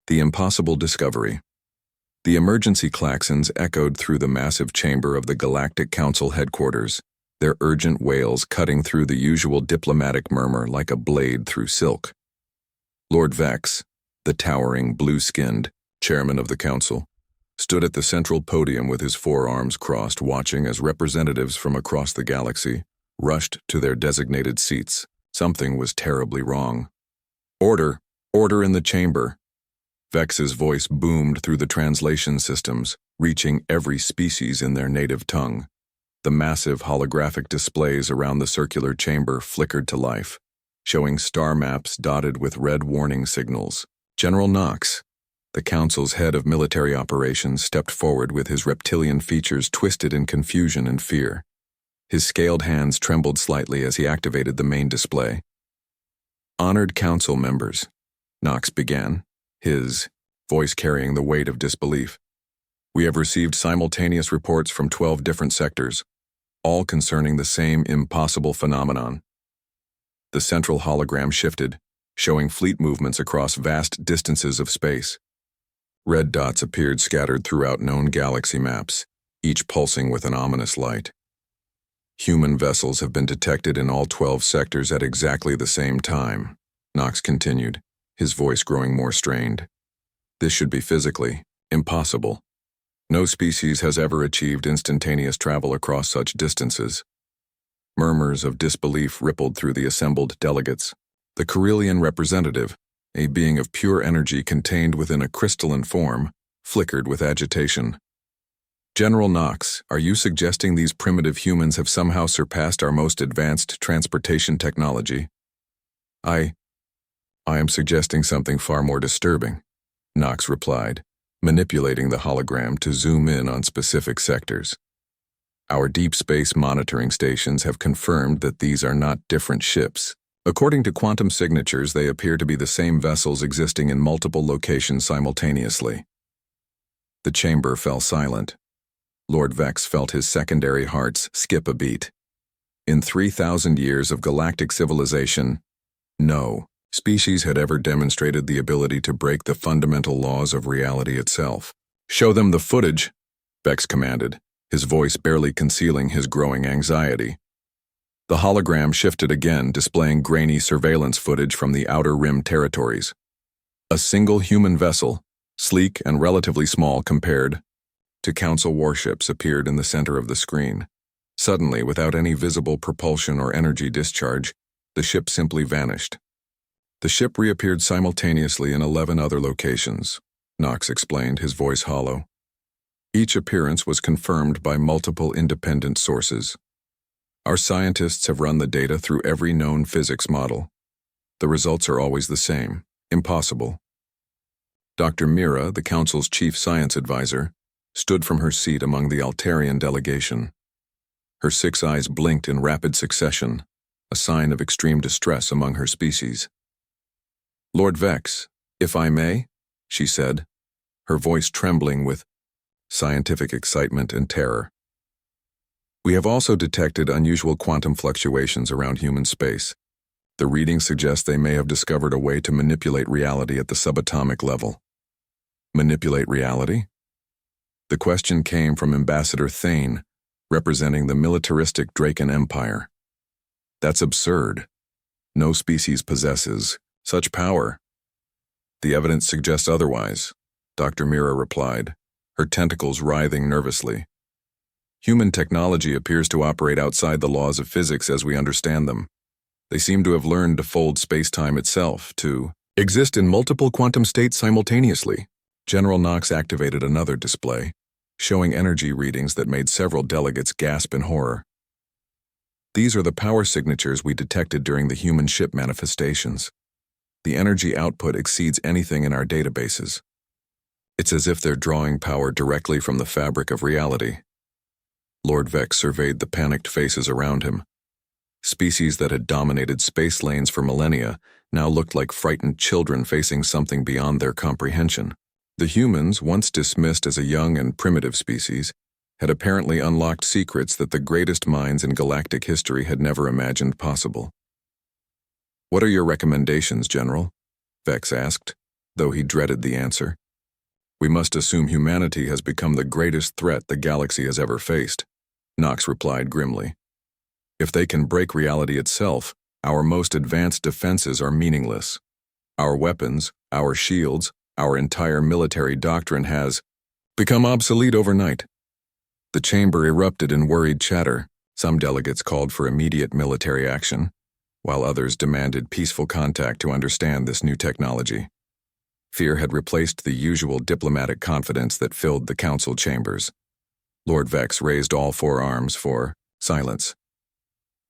The impossible discovery. The emergency klaxons echoed through the massive chamber of the Galactic Council headquarters, their urgent wails cutting through the usual diplomatic murmur like a blade through silk. Lord Vex, the towering, blue-skinned chairman of the council, stood at the central podium with his forearms crossed, watching as representatives from across the galaxy rushed to their designated seats. Something was terribly wrong. Order! Order in the chamber! Vex's voice boomed through the translation systems, reaching every species in their native tongue. The massive holographic displays around the circular chamber flickered to life, showing star maps dotted with red warning signals. General Knox, the Council's head of military operations, stepped forward with his reptilian features twisted in confusion and fear. His scaled hands trembled slightly as he activated the main display. Honored Council members, Knox began, his voice carrying the weight of disbelief. We have received simultaneous reports from 12 different sectors, all concerning the same impossible phenomenon. The central hologram shifted, showing fleet movements across vast distances of space. Red dots appeared scattered throughout known galaxy maps, each pulsing with an ominous light. Human vessels have been detected in all 12 sectors at exactly the same time, Knox continued, his voice growing more strained. This should be physically impossible. No species has ever achieved instantaneous travel across such distances. Murmurs of disbelief rippled through the assembled delegates. The Corellian representative, a being of pure energy contained within a crystalline form, flickered with agitation. General Knox, are you suggesting these primitive humans have somehow surpassed our most advanced transportation technology? I am suggesting something far more disturbing, Knox replied, manipulating the hologram to zoom in on specific sectors. Our deep space monitoring stations have confirmed that these are not different ships. According to quantum signatures, they appear to be the same vessels existing in multiple locations simultaneously. The chamber fell silent. Lord Vex felt his secondary hearts skip a beat. In 3,000 years of galactic civilization, no species had ever demonstrated the ability to break the fundamental laws of reality itself. Show them the footage, Vex commanded, his voice barely concealing his growing anxiety. The hologram shifted again, displaying grainy surveillance footage from the Outer Rim territories. A single human vessel, sleek and relatively small compared to Council warships, appeared in the center of the screen. Suddenly, without any visible propulsion or energy discharge, the ship simply vanished. The ship reappeared simultaneously in 11 other locations, Knox explained, his voice hollow. Each appearance was confirmed by multiple independent sources. Our scientists have run the data through every known physics model. The results are always the same: impossible. Dr. Mira, the Council's chief science advisor, stood from her seat among the Altarian delegation. Her 6 eyes blinked in rapid succession, a sign of extreme distress among her species. Lord Vex, if I may, she said, her voice trembling with scientific excitement and terror. We have also detected unusual quantum fluctuations around human space. The readings suggest they may have discovered a way to manipulate reality at the subatomic level. Manipulate reality? The question came from Ambassador Thane, representing the militaristic Draken Empire. That's absurd. No species possesses such power. The evidence suggests otherwise, Dr. Mira replied, her tentacles writhing nervously. Human technology appears to operate outside the laws of physics as we understand them. They seem to have learned to fold space-time itself, to exist in multiple quantum states simultaneously. General Knox activated another display, showing energy readings that made several delegates gasp in horror. These are the power signatures we detected during the human ship manifestations. The energy output exceeds anything in our databases. It's as if they're drawing power directly from the fabric of reality. Lord Vex surveyed the panicked faces around him. Species that had dominated space lanes for millennia now looked like frightened children facing something beyond their comprehension. The humans, once dismissed as a young and primitive species, had apparently unlocked secrets that the greatest minds in galactic history had never imagined possible. What are your recommendations, General? Vex asked, though he dreaded the answer. "We must assume humanity has become the greatest threat the galaxy has ever faced," Knox replied grimly. "If they can break reality itself, our most advanced defenses are meaningless. Our weapons, our shields, our entire military doctrine has become obsolete overnight." The chamber erupted in worried chatter. Some delegates called for immediate military action, while others demanded peaceful contact to understand this new technology. Fear had replaced the usual diplomatic confidence that filled the council chambers. Lord Vex raised all four arms for silence.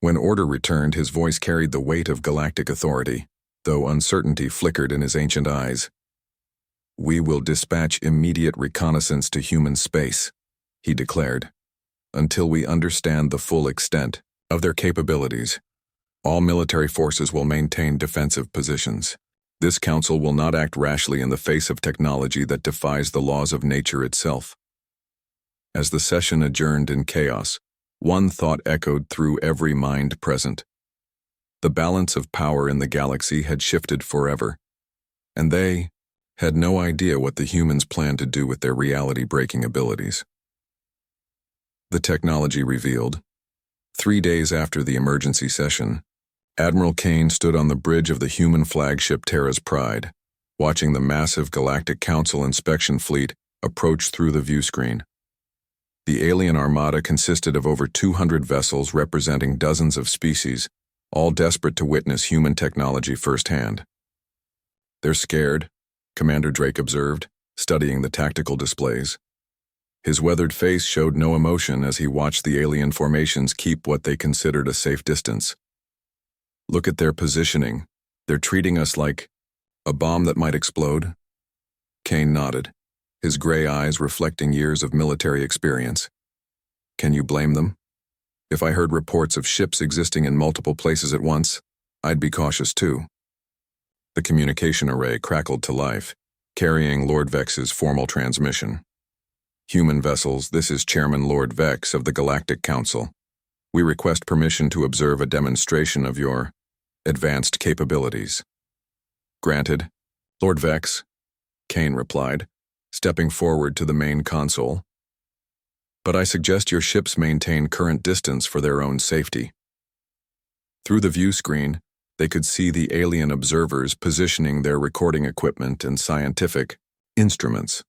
When order returned, his voice carried the weight of galactic authority, though uncertainty flickered in his ancient eyes. "We will dispatch immediate reconnaissance to human space," he declared, "until we understand the full extent of their capabilities. All military forces will maintain defensive positions. This council will not act rashly in the face of technology that defies the laws of nature itself." As the session adjourned in chaos, one thought echoed through every mind present. The balance of power in the galaxy had shifted forever, and they had no idea what the humans planned to do with their reality-breaking abilities. The technology revealed. 3 days after the emergency session, Admiral Kane stood on the bridge of the human flagship Terra's Pride, watching the massive Galactic Council inspection fleet approach through the viewscreen. The alien armada consisted of over 200 vessels representing dozens of species, all desperate to witness human technology firsthand. "They're scared," Commander Drake observed, studying the tactical displays. His weathered face showed no emotion as he watched the alien formations keep what they considered a safe distance. "Look at their positioning. They're treating us like a bomb that might explode." Kane nodded, his gray eyes reflecting years of military experience. "Can you blame them? If I heard reports of ships existing in multiple places at once, I'd be cautious too." The communication array crackled to life, carrying Lord Vex's formal transmission. "Human vessels, this is Chairman Lord Vex of the Galactic Council. We request permission to observe a demonstration of your advanced capabilities." "Granted, Lord Vex," Kane replied, stepping forward to the main console. "But I suggest your ships maintain current distance for their own safety." Through the view screen, they could see the alien observers positioning their recording equipment and scientific instruments.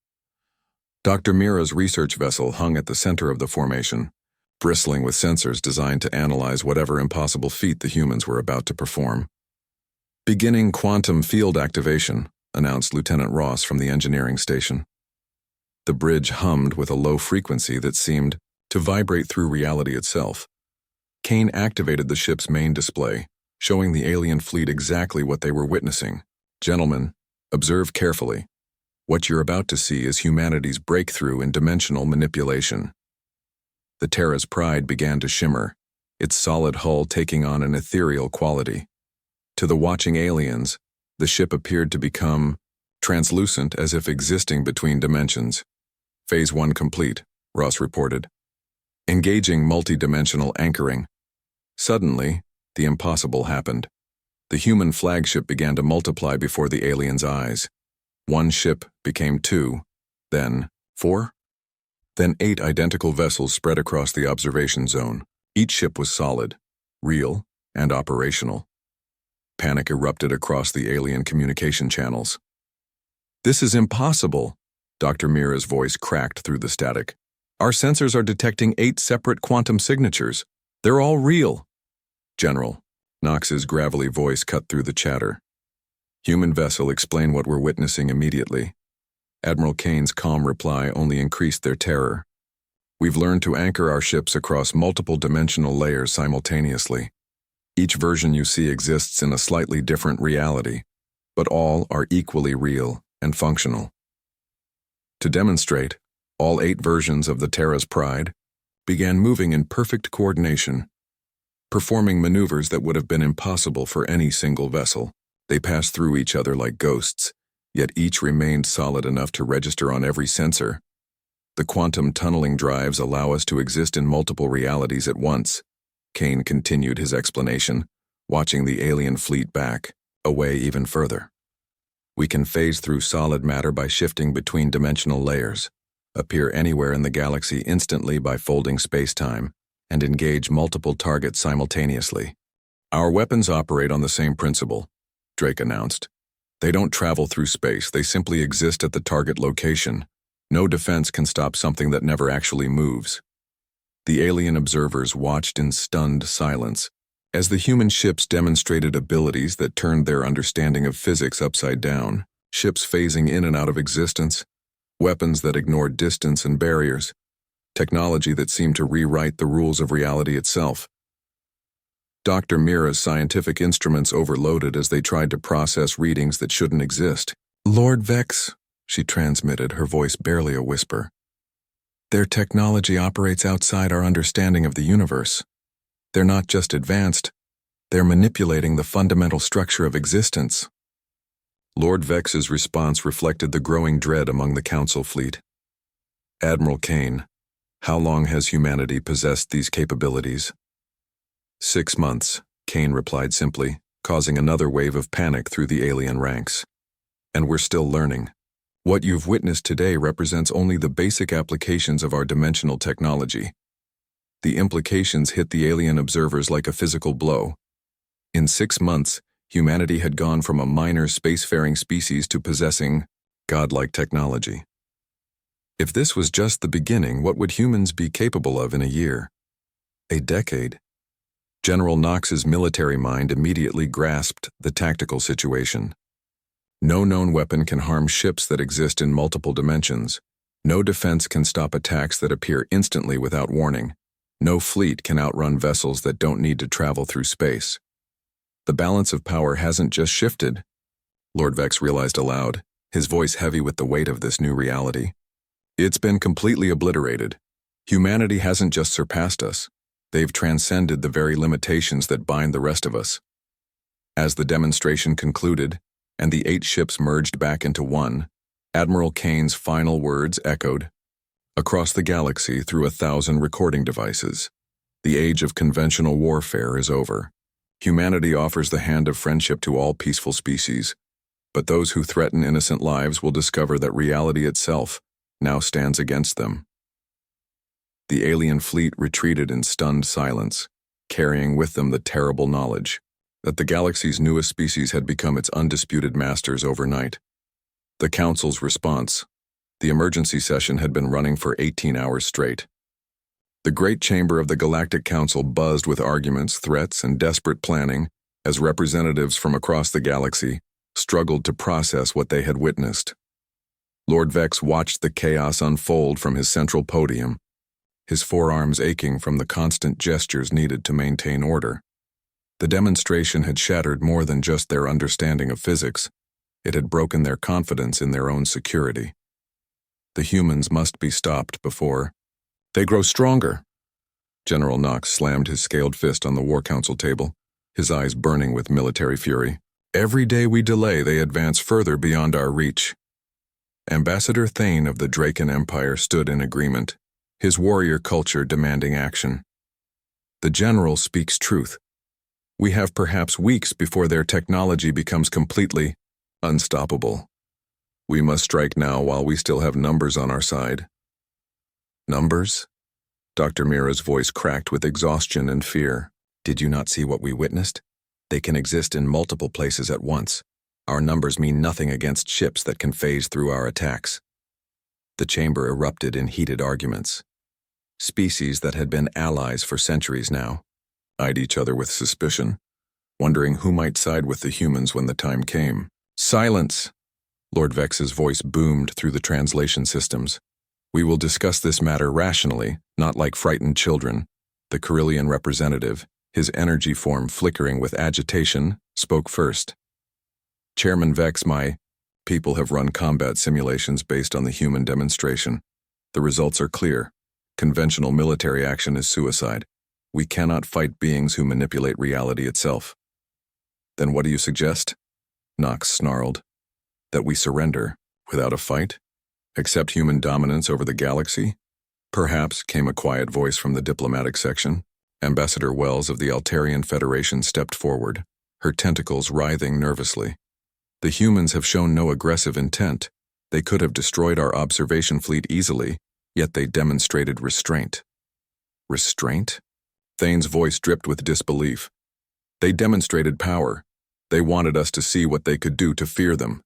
Dr. Mira's research vessel hung at the center of the formation, bristling with sensors designed to analyze whatever impossible feat the humans were about to perform. "Beginning quantum field activation," announced Lieutenant Ross from the engineering station. The bridge hummed with a low frequency that seemed to vibrate through reality itself. Kane activated the ship's main display, showing the alien fleet exactly what they were witnessing. "Gentlemen, observe carefully. What you're about to see is humanity's breakthrough in dimensional manipulation." The Terra's Pride began to shimmer, its solid hull taking on an ethereal quality. To the watching aliens, the ship appeared to become translucent, as if existing between dimensions. "Phase 1 complete," Ross reported. "Engaging multi-dimensional anchoring." Suddenly, the impossible happened. The human flagship began to multiply before the aliens' eyes. 1 ship became 2, then 4. Then 8 identical vessels spread across the observation zone. Each ship was solid, real, and operational. Panic erupted across the alien communication channels. "This is impossible," Dr. Mira's voice cracked through the static. "Our sensors are detecting 8 separate quantum signatures. They're all real." "General," Knox's gravelly voice cut through the chatter. "Human vessel, explain what we're witnessing immediately." Admiral Kane's calm reply only increased their terror. "We've learned to anchor our ships across multiple dimensional layers simultaneously. Each version you see exists in a slightly different reality, but all are equally real and functional. To demonstrate, all 8 versions of the Terra's Pride began moving in perfect coordination, performing maneuvers that would have been impossible for any single vessel. They passed through each other like ghosts, yet each remained solid enough to register on every sensor. The quantum tunneling drives allow us to exist in multiple realities at once." Kane continued his explanation, watching the alien fleet back, away even further. We can phase through solid matter by shifting between dimensional layers, appear anywhere in the galaxy instantly by folding space-time, and engage multiple targets simultaneously. Our weapons operate on the same principle, Drake announced. They don't travel through space, they simply exist at the target location. No defense can stop something that never actually moves. The alien observers watched in stunned silence as the human ships demonstrated abilities that turned their understanding of physics upside down, ships phasing in and out of existence, weapons that ignored distance and barriers, technology that seemed to rewrite the rules of reality itself. Dr. Mira's scientific instruments overloaded as they tried to process readings that shouldn't exist. "Lord Vex," she transmitted, her voice barely a whisper. "Their technology operates outside our understanding of the universe. They're not just advanced, they're manipulating the fundamental structure of existence." Lord Vex's response reflected the growing dread among the Council fleet. "Admiral Kane, how long has humanity possessed these capabilities?" 6 months, Kane replied simply, causing another wave of panic through the alien ranks. "And we're still learning. What you've witnessed today represents only the basic applications of our dimensional technology. The implications hit the alien observers like a physical blow. In 6 months, humanity had gone from a minor spacefaring species to possessing godlike technology. If this was just the beginning, what would humans be capable of in a year? A decade? General Knox's military mind immediately grasped the tactical situation. No known weapon can harm ships that exist in multiple dimensions. No defense can stop attacks that appear instantly without warning. No fleet can outrun vessels that don't need to travel through space. The balance of power hasn't just shifted, Lord Vex realized aloud, his voice heavy with the weight of this new reality. It's been completely obliterated. Humanity hasn't just surpassed us. They've transcended the very limitations that bind the rest of us. As the demonstration concluded, and the 8 ships merged back into one, Admiral Kane's final words echoed across the galaxy through 1,000 recording devices. The age of conventional warfare is over. Humanity offers the hand of friendship to all peaceful species, but those who threaten innocent lives will discover that reality itself now stands against them. The alien fleet retreated in stunned silence, carrying with them the terrible knowledge that the galaxy's newest species had become its undisputed masters overnight. The Council's response. The emergency session had been running for 18 hours straight. The great chamber of the Galactic Council buzzed with arguments, threats, and desperate planning as representatives from across the galaxy struggled to process what they had witnessed. Lord Vex watched the chaos unfold from his central podium, his forearms aching from the constant gestures needed to maintain order. The demonstration had shattered more than just their understanding of physics. It had broken their confidence in their own security. The humans must be stopped before they grow stronger. General Knox slammed his scaled fist on the War Council table, his eyes burning with military fury. Every day we delay, they advance further beyond our reach. Ambassador Thane of the Draken Empire stood in agreement, his warrior culture demanding action. The general speaks truth. We have perhaps weeks before their technology becomes completely unstoppable. We must strike now while we still have numbers on our side. Numbers? Dr. Mira's voice cracked with exhaustion and fear. Did you not see what we witnessed? They can exist in multiple places at once. Our numbers mean nothing against ships that can phase through our attacks. The chamber erupted in heated arguments. Species that had been allies for centuries now eyed each other with suspicion, wondering who might side with the humans when the time came. Silence! Lord Vex's voice boomed through the translation systems. We will discuss this matter rationally, not like frightened children. The Carillion representative, his energy form flickering with agitation, spoke first. Chairman Vex, my people have run combat simulations based on the human demonstration. The results are clear. Conventional military action is suicide. We cannot fight beings who manipulate reality itself. Then what do you suggest? Knox snarled. That we surrender, without a fight? Accept human dominance over the galaxy? Perhaps, came a quiet voice from the diplomatic section. Ambassador Wells of the Altarian Federation stepped forward, her tentacles writhing nervously. The humans have shown no aggressive intent. They could have destroyed our observation fleet easily, yet they demonstrated restraint. Restraint? Thane's voice dripped with disbelief. They demonstrated power. They wanted us to see what they could do to fear them.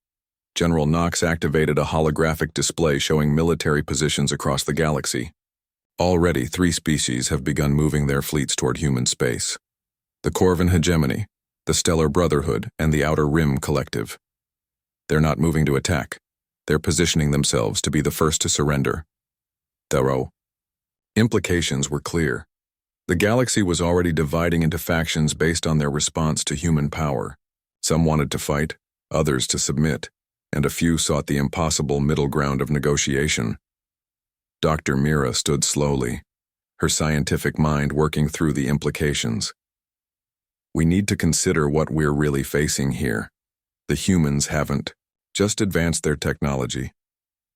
General Knox activated a holographic display showing military positions across the galaxy. Already, 3 species have begun moving their fleets toward human space. The Corvan Hegemony, the Stellar Brotherhood, and the Outer Rim Collective. They're not moving to attack. They're positioning themselves to be the first to surrender. Thorough. Implications were clear. The galaxy was already dividing into factions based on their response to human power. Some wanted to fight, others to submit, and a few sought the impossible middle ground of negotiation. Dr. Mira stood slowly, her scientific mind working through the implications. We need to consider what we're really facing here. The humans haven't just advanced their technology.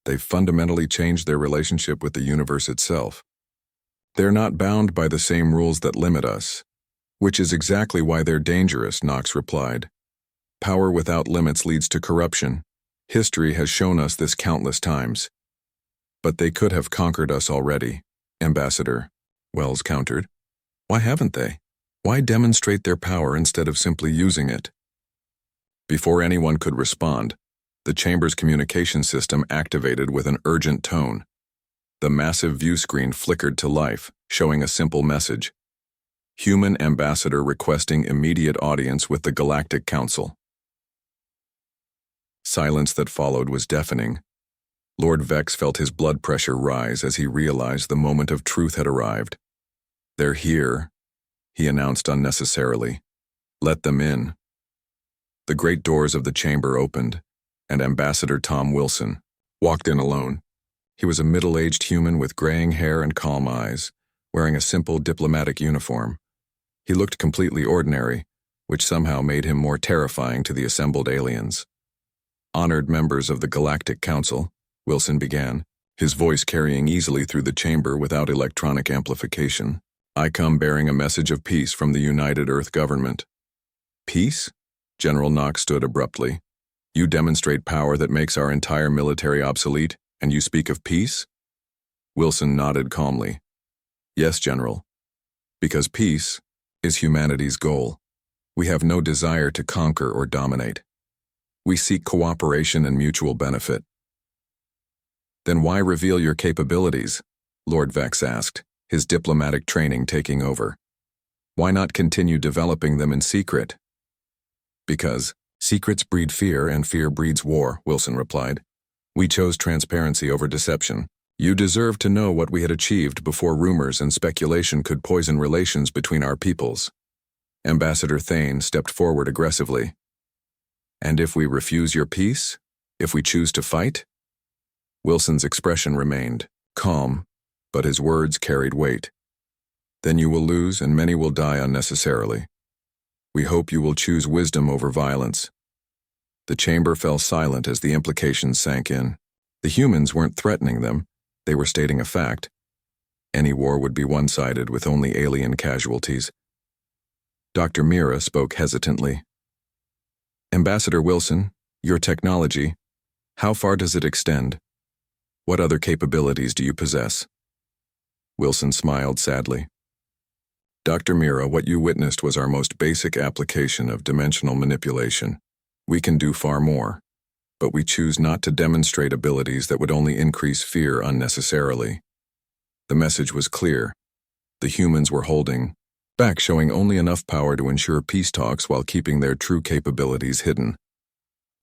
They've fundamentally changed their relationship with the universe itself. They're not bound by the same rules that limit us, which is exactly why they're dangerous, Knox replied. Power without limits leads to corruption. History has shown us this countless times. But they could have conquered us already, Ambassador, Wells countered. Why haven't they? Why demonstrate their power instead of simply using it? Before anyone could respond, the chamber's communication system activated with an urgent tone. The massive view screen flickered to life, showing a simple message. Human ambassador requesting immediate audience with the Galactic Council. Silence that followed was deafening. Lord Vex felt his blood pressure rise as he realized the moment of truth had arrived. They're here, he announced unnecessarily. Let them in. The great doors of the chamber opened, and Ambassador Tom Wilson walked in alone. He was a middle-aged human with graying hair and calm eyes, wearing a simple diplomatic uniform. He looked completely ordinary, which somehow made him more terrifying to the assembled aliens. Honored members of the Galactic Council, Wilson began, his voice carrying easily through the chamber without electronic amplification. I come bearing a message of peace from the United Earth government. Peace? General Knox stood abruptly. You demonstrate power that makes our entire military obsolete, and you speak of peace? Wilson nodded calmly. Yes, General. Because peace is humanity's goal. We have no desire to conquer or dominate. We seek cooperation and mutual benefit. Then why reveal your capabilities? Lord Vex asked, his diplomatic training taking over. Why not continue developing them in secret? Because secrets breed fear and fear breeds war, Wilson replied. We chose transparency over deception. You deserve to know what we had achieved before rumors and speculation could poison relations between our peoples. Ambassador Thane stepped forward aggressively. And if we refuse your peace? If we choose to fight? Wilson's expression remained calm, but his words carried weight. Then you will lose and many will die unnecessarily. We hope you will choose wisdom over violence. The chamber fell silent as the implications sank in. The humans weren't threatening them, they were stating a fact. Any war would be one-sided with only alien casualties. Dr. Mira spoke hesitantly. Ambassador Wilson, your technology, how far does it extend? What other capabilities do you possess? Wilson smiled sadly. Dr. Mira, what you witnessed was our most basic application of dimensional manipulation. We can do far more, but we choose not to demonstrate abilities that would only increase fear unnecessarily. The message was clear. The humans were holding back, showing only enough power to ensure peace talks while keeping their true capabilities hidden.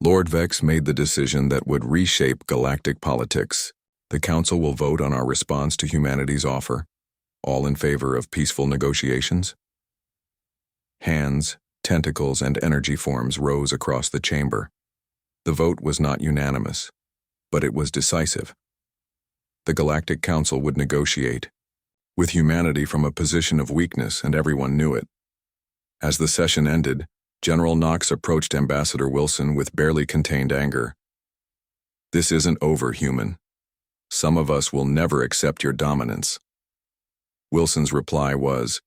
Lord Vex made the decision that would reshape galactic politics. The Council will vote on our response to humanity's offer. All in favor of peaceful negotiations? Hands, tentacles, and energy forms rose across the chamber. The vote was not unanimous, but it was decisive. The Galactic Council would negotiate, with humanity from a position of weakness, and everyone knew it. As the session ended, General Knox approached Ambassador Wilson with barely contained anger. This isn't over, human. Some of us will never accept your dominance. Wilson's reply was,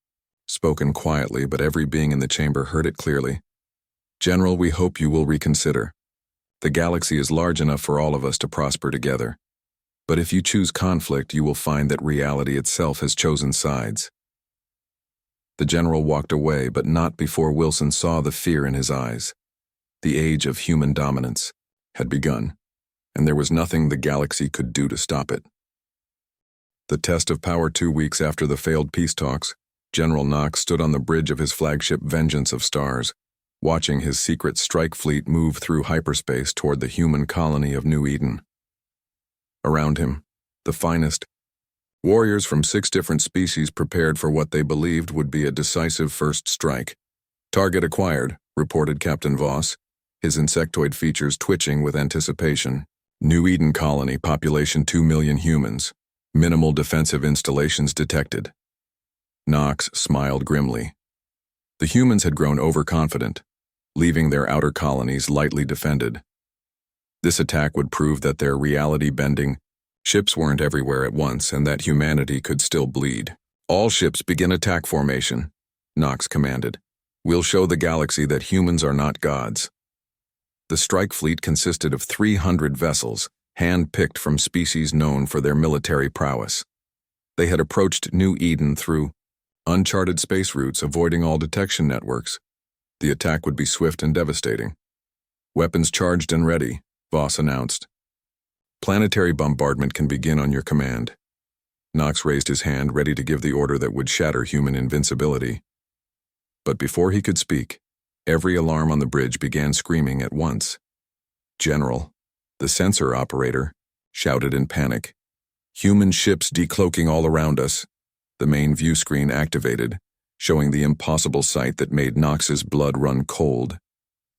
spoken quietly, but every being in the chamber heard it clearly. General, we hope you will reconsider. The galaxy is large enough for all of us to prosper together. But if you choose conflict, you will find that reality itself has chosen sides. The general walked away, but not before Wilson saw the fear in his eyes. The age of human dominance had begun, and there was nothing the galaxy could do to stop it. The test of power 2 weeks after the failed peace talks, General Knox stood on the bridge of his flagship Vengeance of Stars, watching his secret strike fleet move through hyperspace toward the human colony of New Eden. Around him, the finest warriors from 6 different species prepared for what they believed would be a decisive first strike. "Target acquired," reported Captain Voss, his insectoid features twitching with anticipation. "New Eden colony, population 2 million humans. Minimal defensive installations detected." Knox smiled grimly. The humans had grown overconfident, leaving their outer colonies lightly defended. This attack would prove that their reality-bending ships weren't everywhere at once and that humanity could still bleed. "All ships begin attack formation," Knox commanded. "We'll show the galaxy that humans are not gods." The strike fleet consisted of 300 vessels, hand-picked from species known for their military prowess. They had approached New Eden through uncharted space routes, avoiding all detection networks. The attack would be swift and devastating. "Weapons charged and ready," Voss announced. "Planetary bombardment can begin on your command." Knox raised his hand, ready to give the order that would shatter human invincibility. But before he could speak, every alarm on the bridge began screaming at once. "General," the sensor operator shouted in panic. "Human ships decloaking all around us." The main view screen activated, showing the impossible sight that made Knox's blood run cold.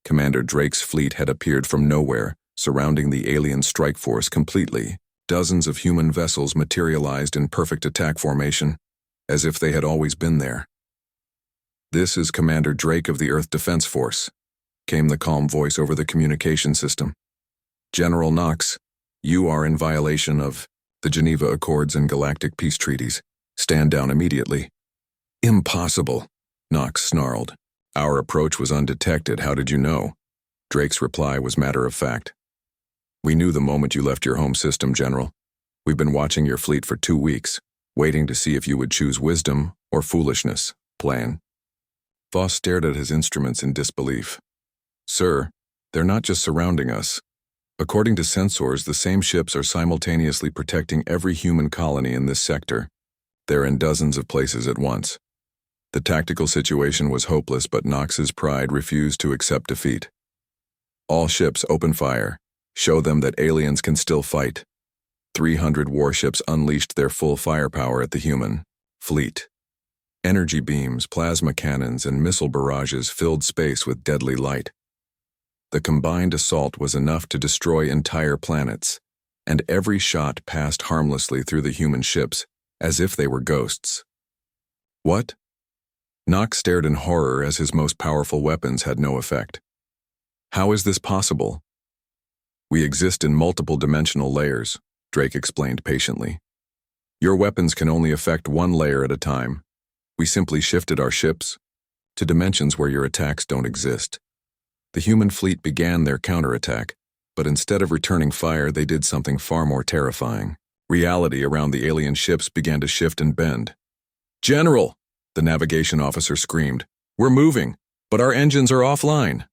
Commander Drake's fleet had appeared from nowhere, surrounding the alien strike force completely. Dozens of human vessels materialized in perfect attack formation, as if they had always been there. "This is Commander Drake of the Earth Defense Force," came the calm voice over the communication system. "General Knox, you are in violation of the Geneva Accords and Galactic Peace Treaties. Stand down immediately." "Impossible," Knox snarled. "Our approach was undetected. How did you know?" Drake's reply was matter of fact. "We knew the moment you left your home system, General. We've been watching your fleet for 2 weeks, waiting to see if you would choose wisdom or foolishness. Plan." Voss stared at his instruments in disbelief. "Sir, they're not just surrounding us. According to sensors, the same ships are simultaneously protecting every human colony in this sector. They're in dozens of places at once." The tactical situation was hopeless, but Knox's pride refused to accept defeat. "All ships open fire. Show them that aliens can still fight." 300 warships unleashed their full firepower at the human fleet. Energy beams, plasma cannons, and missile barrages filled space with deadly light. The combined assault was enough to destroy entire planets, and every shot passed harmlessly through the human ships, as if they were ghosts. "What?" Knox stared in horror as his most powerful weapons had no effect. "How is this possible?" "We exist in multiple dimensional layers," Drake explained patiently. "Your weapons can only affect one layer at a time. We simply shifted our ships to dimensions where your attacks don't exist." The human fleet began their counterattack, but instead of returning fire, they did something far more terrifying. Reality around the alien ships began to shift and bend. "General!" the navigation officer screamed. "We're moving, but our engines are offline."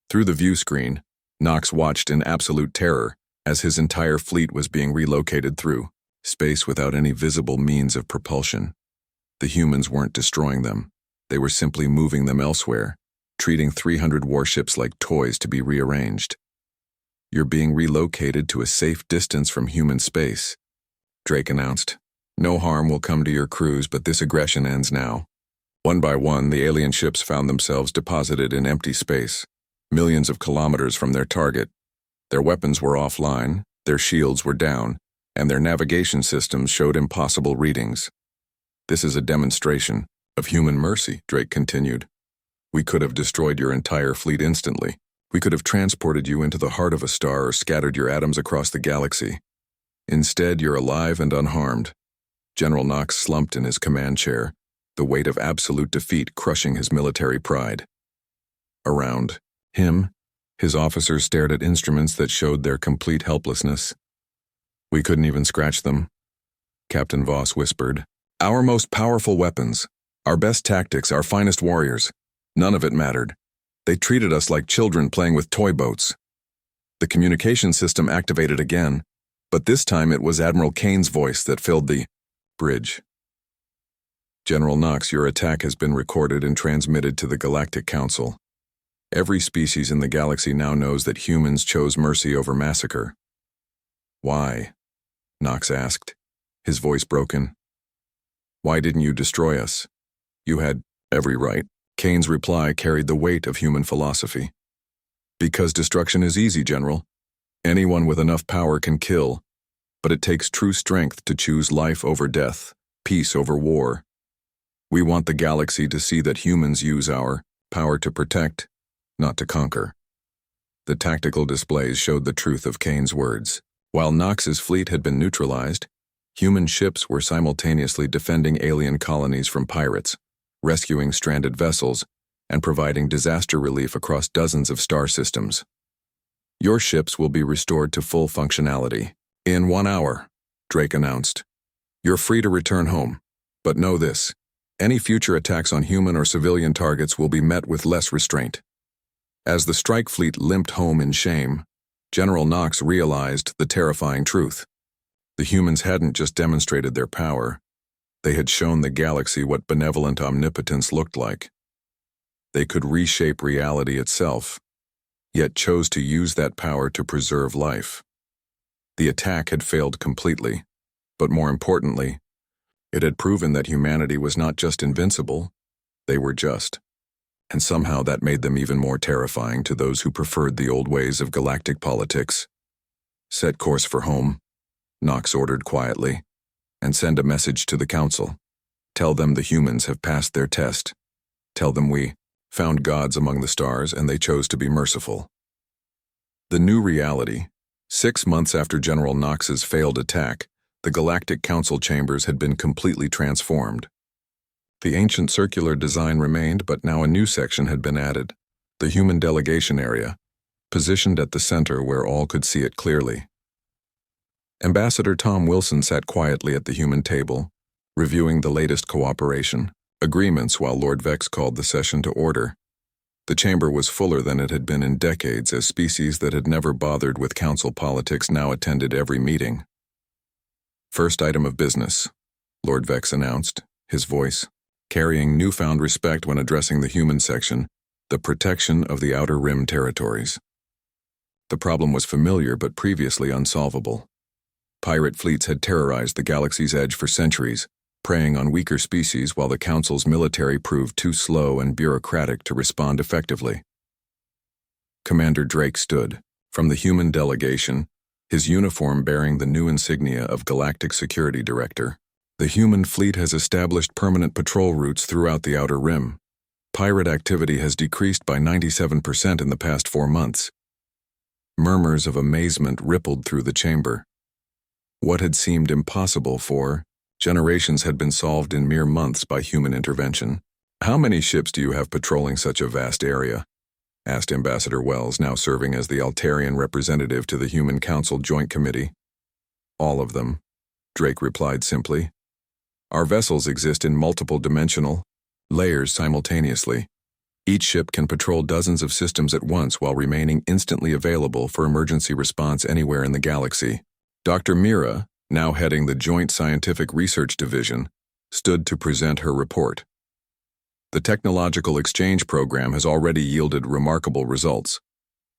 Through the view screen, Knox watched in absolute terror as his entire fleet was being relocated through space without any visible means of propulsion. The humans weren't destroying them. They were simply moving them elsewhere, treating 300 warships like toys to be rearranged. "You're being relocated to a safe distance from human space," Drake announced. "No harm will come to your crews, but this aggression ends now." One by one, the alien ships found themselves deposited in empty space, millions of kilometers from their target. Their weapons were offline, their shields were down, and their navigation systems showed impossible readings. "This is a demonstration of human mercy," Drake continued. "We could have destroyed your entire fleet instantly. We could have transported you into the heart of a star or scattered your atoms across the galaxy. Instead, you're alive and unharmed." General Knox slumped in his command chair, the weight of absolute defeat crushing his military pride. Around him, His officers stared at instruments that showed their complete helplessness. "We couldn't even scratch them," Captain Voss whispered. "Our most powerful weapons, our best tactics, our finest warriors. None of it mattered. They treated us like children playing with toy boats." The communication system activated again, but this time it was Admiral Kane's voice that filled the bridge. "General Knox, your attack has been recorded and transmitted to the Galactic Council. Every species in the galaxy now knows that humans chose mercy over massacre." "Why?" Knox asked, his voice broken. "Why didn't you destroy us? You had every right." Kane's reply carried the weight of human philosophy. "Because destruction is easy, General. Anyone with enough power can kill, but it takes true strength to choose life over death, peace over war. We want the galaxy to see that humans use our power to protect, not to conquer." The tactical displays showed the truth of Kane's words. While Knox's fleet had been neutralized, human ships were simultaneously defending alien colonies from pirates, rescuing stranded vessels, and providing disaster relief across dozens of star systems. "Your ships will be restored to full functionality in 1 hour," Drake announced. "You're free to return home, but know this: any future attacks on human or civilian targets will be met with less restraint." As the strike fleet limped home in shame, General Knox realized the terrifying truth. The humans hadn't just demonstrated their power, they had shown the galaxy what benevolent omnipotence looked like. They could reshape reality itself, yet chose to use that power to preserve life. The attack had failed completely, but more importantly, it had proven that humanity was not just invincible, they were just. And somehow that made them even more terrifying to those who preferred the old ways of galactic politics. "Set course for home," Knox ordered quietly, "and send a message to the Council. Tell them the humans have passed their test. Tell them we found gods among the stars and they chose to be merciful." The new reality. 6 months after General Knox's failed attack, the Galactic Council chambers had been completely transformed. The ancient circular design remained, but now a new section had been added, the human delegation area, positioned at the center where all could see it clearly. Ambassador Tom Wilson sat quietly at the human table, reviewing the latest cooperation agreements while Lord Vex called the session to order. The chamber was fuller than it had been in decades, as species that had never bothered with council politics now attended every meeting. "First item of business," Lord Vex announced, his voice carrying newfound respect when addressing the human section, the protection of the Outer Rim territories. The problem was familiar but previously unsolvable. Pirate fleets had terrorized the galaxy's edge for centuries, preying on weaker species while the Council's military proved too slow and bureaucratic to respond effectively. Commander Drake stood, from the human delegation, his uniform bearing the new insignia of Galactic Security Director. "The human fleet has established permanent patrol routes throughout the Outer Rim. Pirate activity has decreased by 97% in the past 4 months. Murmurs of amazement rippled through the chamber. What had seemed impossible for generations had been solved in mere months by human intervention. "How many ships do you have patrolling such a vast area?" asked Ambassador Wells, now serving as the Altarian representative to the Human Council Joint Committee. "All of them," Drake replied simply. "Our vessels exist in multiple dimensional layers simultaneously. Each ship can patrol dozens of systems at once while remaining instantly available for emergency response anywhere in the galaxy." Dr. Mira, now heading the Joint Scientific Research Division, stood to present her report. "The technological exchange program has already yielded remarkable results.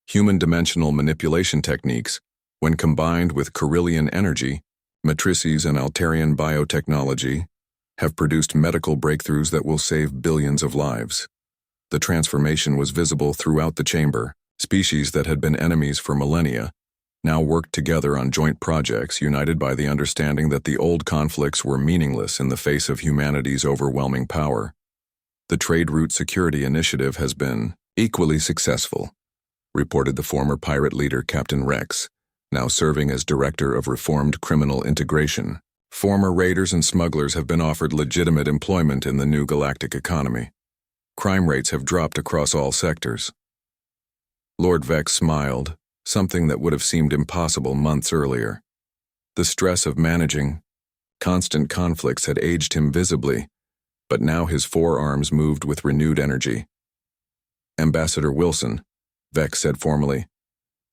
Human dimensional manipulation techniques, when combined with Corellian energy, matrices and Altarian biotechnology, have produced medical breakthroughs that will save billions of lives." The transformation was visible throughout the chamber. Species that had been enemies for millennia now worked together on joint projects, united by the understanding that the old conflicts were meaningless in the face of humanity's overwhelming power. "The Trade Route Security Initiative has been equally successful," reported the former pirate leader Captain Rex, now serving as Director of Reformed Criminal Integration. "Former raiders and smugglers have been offered legitimate employment in the new galactic economy. Crime rates have dropped across all sectors." Lord Vex smiled, something that would have seemed impossible months earlier. The stress of managing constant conflicts had aged him visibly, but now his forearms moved with renewed energy. Ambassador Wilson, Vex said formally,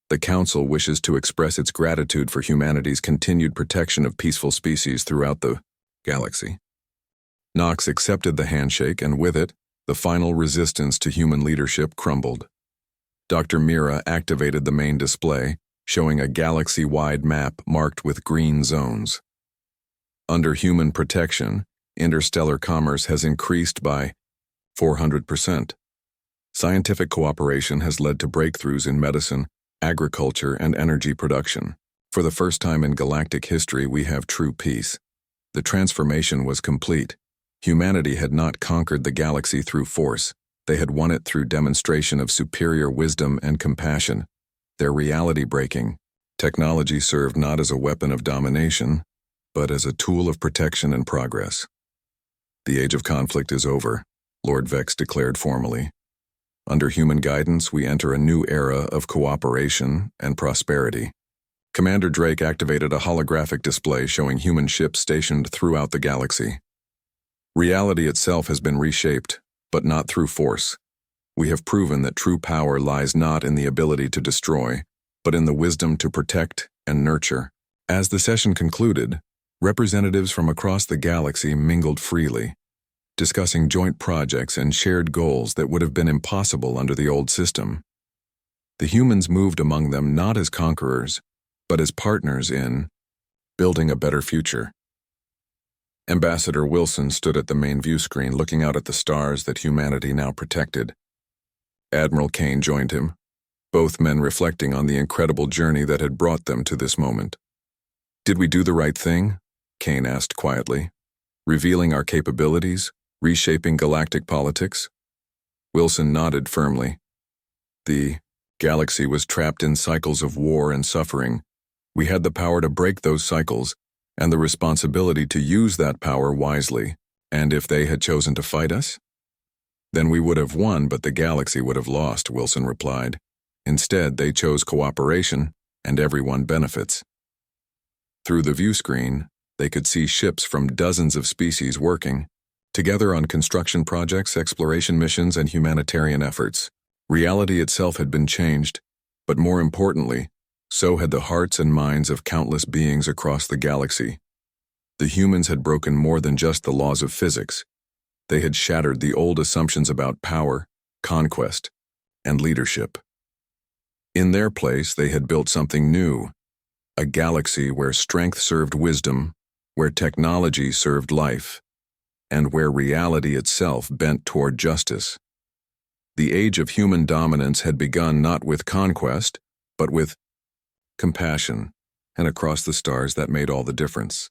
the Council wishes to express its gratitude for humanity's continued protection of peaceful species throughout the galaxy. Knox accepted the handshake, and with it, the final resistance to human leadership crumbled. Dr. Mira activated the main display, showing a galaxy-wide map marked with green zones. Under human protection, interstellar commerce has increased by 400%. Scientific cooperation has led to breakthroughs in medicine, agriculture, and energy production. For the first time in galactic history, we have true peace. The transformation was complete. Humanity had not conquered the galaxy through force. They had won it through demonstration of superior wisdom and compassion. Their reality-breaking technology served not as a weapon of domination, but as a tool of protection and progress. The age of conflict is over, Lord Vex declared formally. Under human guidance, we enter a new era of cooperation and prosperity. Commander Drake activated a holographic display showing human ships stationed throughout the galaxy. Reality itself has been reshaped, but not through force. We have proven that true power lies not in the ability to destroy, but in the wisdom to protect and nurture. As the session concluded, representatives from across the galaxy mingled freely, discussing joint projects and shared goals that would have been impossible under the old system. The humans moved among them not as conquerors, but as partners in building a better future. Ambassador Wilson stood at the main view screen looking out at the stars that humanity now protected. Admiral Kane joined him, both men reflecting on the incredible journey that had brought them to this moment. Did we do the right thing? Kane asked quietly. Revealing our capabilities? Reshaping galactic politics? Wilson nodded firmly. The galaxy was trapped in cycles of war and suffering. We had the power to break those cycles, and the responsibility to use that power wisely. And if they had chosen to fight us? Then we would have won, but the galaxy would have lost, Wilson replied. Instead, they chose cooperation, and everyone benefits. Through the view screen, they could see ships from dozens of species working together on construction projects, exploration missions, and humanitarian efforts. Reality itself had been changed, but more importantly, so had the hearts and minds of countless beings across the galaxy. The humans had broken more than just the laws of physics. They had shattered the old assumptions about power, conquest, and leadership. In their place, they had built something new, a galaxy where strength served wisdom, where technology served life, and where reality itself bent toward justice. The age of human dominance had begun not with conquest, but with compassion, and across the stars that made all the difference.